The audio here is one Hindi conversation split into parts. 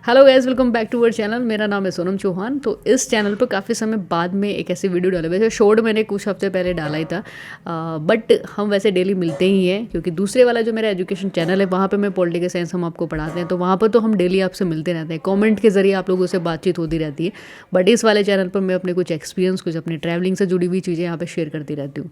Hello guys, welcome back to our channel. मेरा नाम है सोनम चौहान। तो इस चैनल पर काफ़ी समय बाद में एक ऐसी वीडियो डाला, वैसे शॉर्ट मैंने कुछ हफ्ते पहले डाला ही था, बट हम वैसे डेली मिलते ही हैं क्योंकि दूसरे वाला जो मेरा एजुकेशन चैनल है वहाँ पे मैं पॉलिटिकल साइंस हम आपको पढ़ाते हैं, तो वहाँ पर तो हम डेली आपसे मिलते रहते हैं, कमेंट के जरिए आप लोगों से बातचीत होती रहती है। बट इस वाले चैनल पर मैं अपने कुछ एक्सपीरियंस, कुछ अपनी ट्रैवलिंग से जुड़ी हुई चीज़ें यहाँ पर शेयर करती रहती हूँ।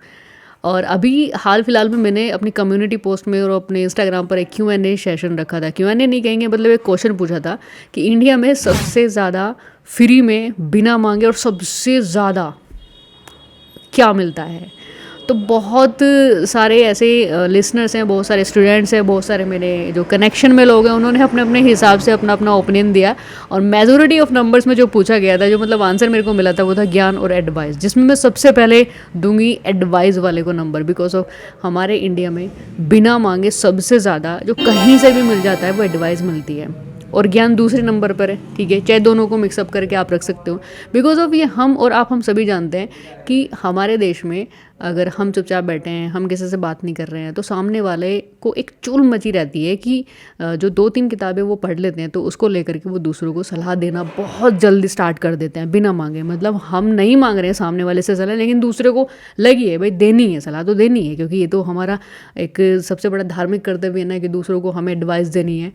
और अभी हाल फिलहाल में मैंने अपनी कम्युनिटी पोस्ट में और अपने इंस्टाग्राम पर एक Q&A सेशन रखा था। Q&A नहीं कहेंगे, मतलब एक क्वेश्चन पूछा था कि इंडिया में सबसे ज़्यादा फ्री में बिना मांगे और सबसे ज़्यादा क्या मिलता है। तो बहुत सारे ऐसे लिसनर्स हैं, बहुत सारे स्टूडेंट्स हैं, बहुत सारे मेरे जो कनेक्शन में लोग हैं, उन्होंने अपने अपने हिसाब से अपना अपना ओपिनियन दिया। और मेजोरिटी ऑफ नंबर्स में जो पूछा गया था, जो मतलब आंसर मेरे को मिला था, वो था ज्ञान और एडवाइस, जिसमें मैं सबसे पहले दूंगी एडवाइस वाले को नंबर, बिकॉज ऑफ हमारे इंडिया में बिना मांगे सबसे ज़्यादा जो कहीं से भी मिल जाता है वो एडवाइस मिलती है, और ज्ञान दूसरे नंबर पर है। ठीक है, चाहे दोनों को मिक्सअप करके आप रख सकते हो, बिकॉज ऑफ ये हम और आप, हम सभी जानते हैं कि हमारे देश में अगर हम चुपचाप बैठे हैं, हम किसी से बात नहीं कर रहे हैं, तो सामने वाले को एक चुल मची रहती है कि जो 2-3 किताबें वो पढ़ लेते हैं तो उसको लेकर के वो दूसरों को सलाह देना बहुत जल्दी स्टार्ट कर देते हैं बिना मांगे। मतलब हम नहीं मांग रहे हैं सामने वाले से सलाह, लेकिन दूसरे को लगी है भाई देनी है, सलाह तो देनी है, क्योंकि ये तो हमारा एक सबसे बड़ा धार्मिक कर्तव्य है ना कि दूसरों को हमें एडवाइस देनी है।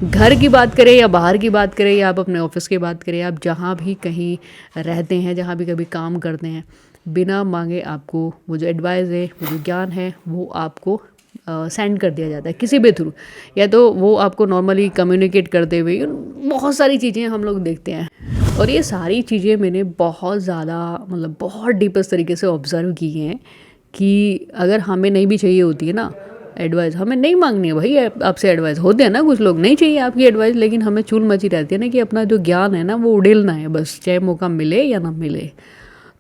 घर की बात करें या बाहर की बात करें या आप अपने ऑफिस की बात करें, आप जहाँ भी कहीं रहते हैं, जहाँ भी कभी काम करते हैं, बिना मांगे आपको वो जो एडवाइस है, वो जो ज्ञान है, वो आपको सेंड कर दिया जाता है किसी भी थ्रू, या तो वो आपको नॉर्मली कम्युनिकेट करते हुए। बहुत सारी चीज़ें हम लोग देखते हैं, और ये सारी चीज़ें मैंने बहुत ज़्यादा, मतलब बहुत डीपेस्ट तरीके से ऑब्जर्व की हैं कि अगर हमें नहीं भी चाहिए होती है ना एडवाइस, हमें नहीं मांगनी है भाई आपसे एडवाइस। होते हैं ना कुछ लोग, नहीं चाहिए आपकी एडवाइस, लेकिन हमें चूल मची रहती है ना कि अपना जो ज्ञान है ना वो उड़ेलना है बस, चाहे मौका मिले या ना मिले।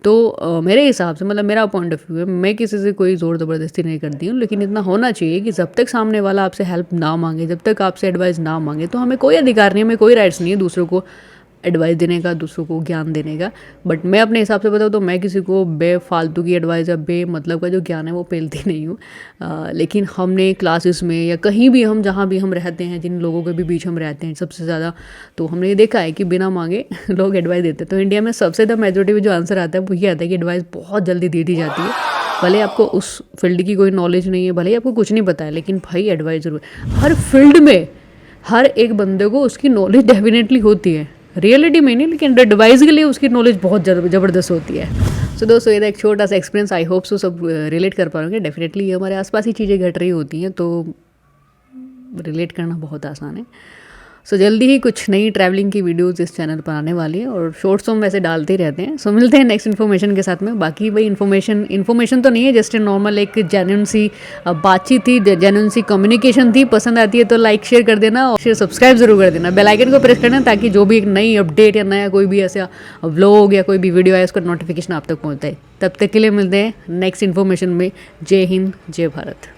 तो मेरे हिसाब से, मतलब मेरा पॉइंट ऑफ व्यू है, मैं किसी से कोई ज़ोर ज़बरदस्ती नहीं करती हूँ, लेकिन इतना होना चाहिए कि जब तक सामने वाला आपसे हेल्प ना मांगे, जब तक आपसे एडवाइस ना मांगे, तो हमें कोई अधिकार नहीं है, हमें कोई राइट्स नहीं है दूसरों को एडवाइस देने का, दूसरों को ज्ञान देने का। बट मैं अपने हिसाब से बताऊँ तो मैं किसी को बेफालतू की एडवाइस या मतलब का जो ज्ञान है वो पेलती नहीं हूँ। लेकिन हमने क्लासेस में या कहीं भी, हम जहाँ भी हम रहते हैं, जिन लोगों के भी बीच हम रहते हैं सबसे ज़्यादा, तो हमने ये देखा है कि बिना मांगे लोग एडवाइस देते हैं। तो इंडिया में सबसे ज़्यादा मेजोरिटी में जो आंसर आता है वो ये आता है कि एडवाइस बहुत जल्दी दे दी जाती है। भले आपको उस फील्ड की कोई नॉलेज नहीं है, भले ही आपको कुछ नहीं पता है, लेकिन भाई एडवाइस जरूर। हर फील्ड में हर एक बंदे को उसकी नॉलेज डेफिनेटली होती है, रियलिटी में नहीं, लेकिन एडवाइस के लिए उसकी नॉलेज बहुत ज़बरदस्त होती है। सो दोस्तों, ये था एक छोटा सा एक्सपीरियंस। आई होप सो सब रिलेट कर पाओगे। डेफिनेटली ये हमारे आसपास ही चीज़ें घट रही होती हैं, तो रिलेट करना बहुत आसान है। सो जल्दी ही कुछ नई ट्रैवलिंग की वीडियोस इस चैनल पर आने वाली है, और शॉर्ट्स तो हम वैसे डालते ही रहते हैं। सो मिलते हैं नेक्स्ट इन्फॉर्मेशन के साथ में। बाकी भाई इन्फॉर्मेशन तो नहीं है, जस्ट नॉर्मल एक जेन्युइन सी बातचीत थी, जेन्युइन सी कम्युनिकेशन थी। पसंद आती है तो लाइक शेयर कर देना, और सब्सक्राइब जरूर कर देना, बेल आइकन को प्रेस करना, ताकि जो भी एक नई अपडेट या नया कोई भी ऐसा व्लॉग या कोई भी वीडियो आए उसका नोटिफिकेशन आप तक पहुँचता है। तब तक के लिए मिलते हैं नेक्स्ट इन्फॉर्मेशन में। जय हिंद, जय भारत।